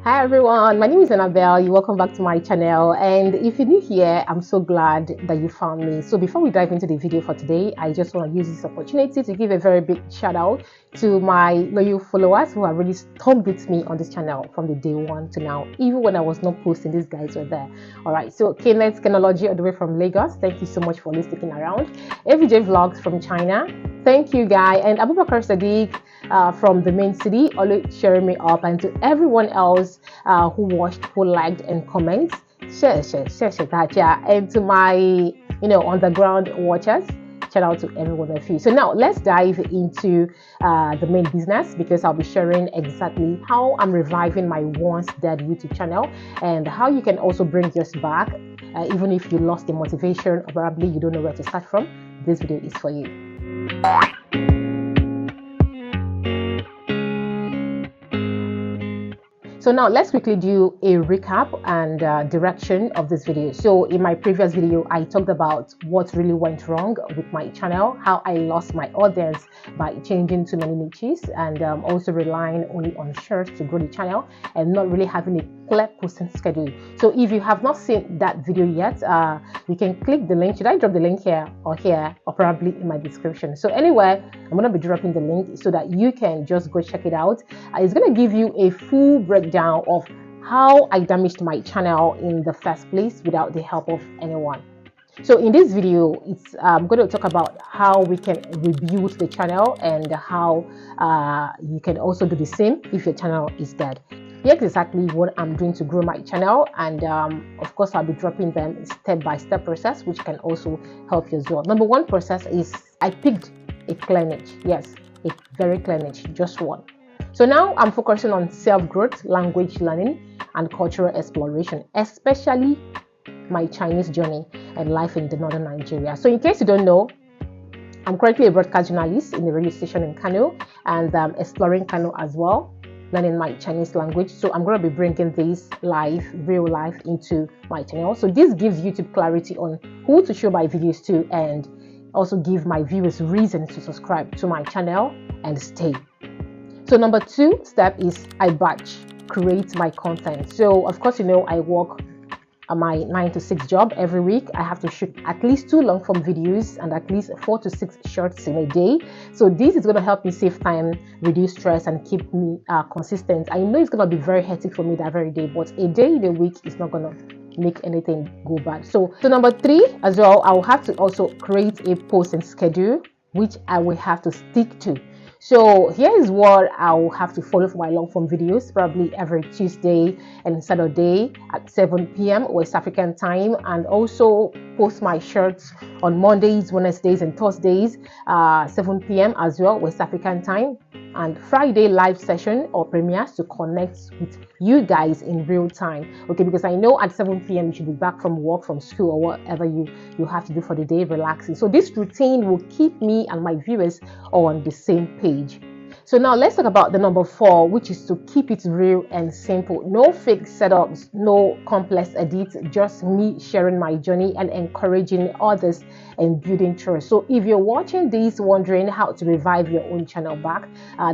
Hi everyone, my name is Annabelle. You welcome back to my channel, and if you're new here, I'm so glad that you found me. So before we dive into the video for today, I just want to use this opportunity to give a very big shout out to my loyal followers who have really stuck with me on this channel from the day one to now. Even when I was not posting, these guys were there. All right, so Kenneth Technology all the way from Lagos, thank you so much for sticking around. Everyday Vlogs from China, thank you guy, and Abubakar Sadiq from the main city, always sharing me up, and to everyone else who watched, who liked and comments, share that, yeah. And to my underground watchers, shout out to every one of you. So now let's dive into the main business, because I'll be sharing exactly how I'm reviving my once dead YouTube channel and how you can also bring yours back, even if you lost the motivation or probably you don't know where to start from. This video is for you. So now let's quickly do a recap and direction of this video. So in my previous video, I talked about what really went wrong with my channel, how I lost my audience by changing too many niches, and also relying only on shorts to grow the channel and not really having a clear posting schedule. So if you have not seen that video yet, you can click the link. Should I drop the link here or probably in my description? So anyway, I'm going to be dropping the link so that you can just go check it out. It's going to give you a full breakdown of how I damaged my channel in the first place without the help of anyone. So in this video, I'm going to talk about how we can rebuild the channel and how you can also do the same if your channel is dead. Here's exactly what I'm doing to grow my channel, and of course I'll be dropping them step-by-step process which can also help you as well. Number one process is I picked a clear niche. Yes, a very clear niche, just one. So now I'm focusing on self-growth, language learning, and cultural exploration, especially my Chinese journey and life in the northern Nigeria. So in case you don't know, I'm currently a broadcast journalist in the radio station in Kano, and exploring Kano as well, learning my Chinese language. So I'm going to be bringing this real life into my channel. So this gives YouTube clarity on who to show my videos to, and also give my viewers reasons to subscribe to my channel and stay. So number two step is I batch create my content. So of course, I work my 9 to 6 job every week. I have to shoot at least 2 long form videos and at least 4 to 6 shorts in a day. So this is going to help me save time, reduce stress, and keep me consistent. I know it's going to be very hectic for me that very day, but a day in a week is not going to make anything go bad. So number 3 as well, I will have to also create a posting schedule which I will have to stick to. So here is what I will have to follow for my long form videos, probably every Tuesday and Saturday at 7 p.m. West African time, and also post my shorts on Mondays, Wednesdays, and Thursdays 7 p.m. as well West African time, and Friday live session or premieres to connect with you guys in real time. Okay, because I know at 7 p.m. you should be back from work, from school, or whatever you have to do for the day, relaxing. So this routine will keep me and my viewers on the same page. So now let's talk about the number 4, which is to keep it real and simple. No fake setups, no complex edits, just me sharing my journey and encouraging others and building trust. So if you're watching this wondering how to revive your own channel back,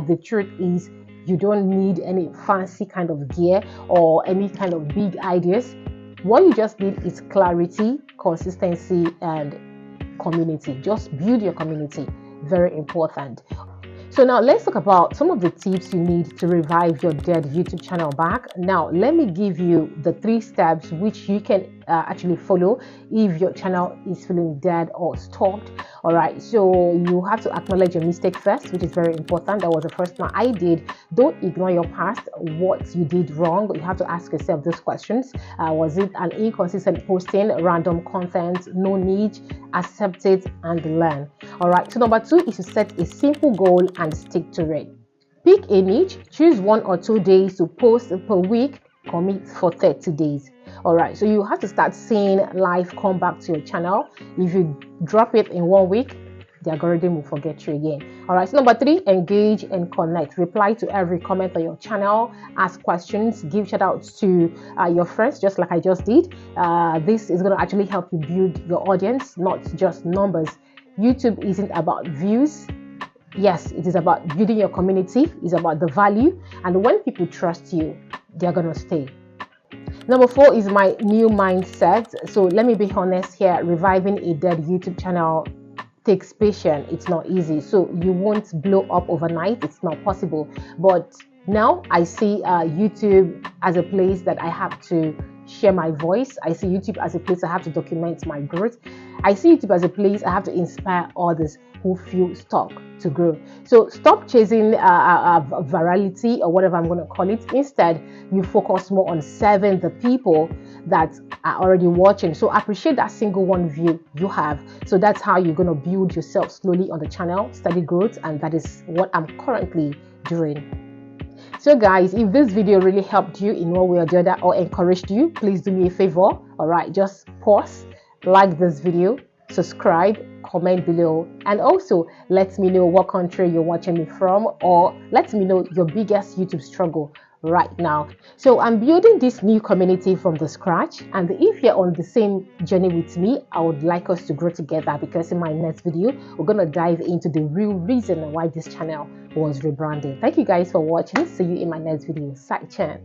the truth is you don't need any fancy kind of gear or any kind of big ideas. What you just need is clarity, consistency, and community. Just build your community. Very important. So now let's talk about some of the tips you need to revive your dead YouTube channel back. Now let me give you the 3 steps which you can actually follow if your channel is feeling dead or stopped. All right, so you have to acknowledge your mistake first, which is very important. That was the first one I did. Don't ignore your past, what you did wrong. You have to ask yourself these questions. Was it an inconsistent posting, random content, no niche? Accept it and learn. All right, so number 2 is to set a simple goal and stick to it. Pick a niche, choose 1 or 2 days to post per week, commit for 30 days. All right, so you have to start seeing life come back to your channel. If you drop it in 1 week, the algorithm will forget you again. All right, so number 3, engage and connect. Reply to every comment on your channel, ask questions, give shout outs to your friends, just like I just did. This is going to actually help you build your audience, not just numbers. YouTube isn't about views. Yes, it is about building your community. It's about the value. And when people trust you, they're gonna stay. Number 4 is my new mindset. So let me be honest here, reviving a dead YouTube channel takes patience. It's not easy. So you won't blow up overnight. It's not possible. But now I see YouTube as a place that I have to share my voice. I see YouTube as a place I have to document my growth. I see YouTube as a place I have to inspire others who feel stuck to grow. So stop chasing virality or whatever I'm going to call it. Instead, you focus more on serving the people that are already watching. So appreciate that single one view you have. So that's how you're going to build yourself slowly on the channel, steady growth, and that is what I'm currently doing. So guys, if this video really helped you in one way or the other or encouraged you, please do me a favor. All right, just pause, like this video, subscribe, comment below, and also let me know what country you're watching me from, or let me know your biggest YouTube struggle right now. So I'm building this new community from the scratch, and if you're on the same journey with me, I would like us to grow together, because in my next video we're gonna dive into the real reason why this channel was rebranded. Thank you guys for watching. See you in my next video. Side chan.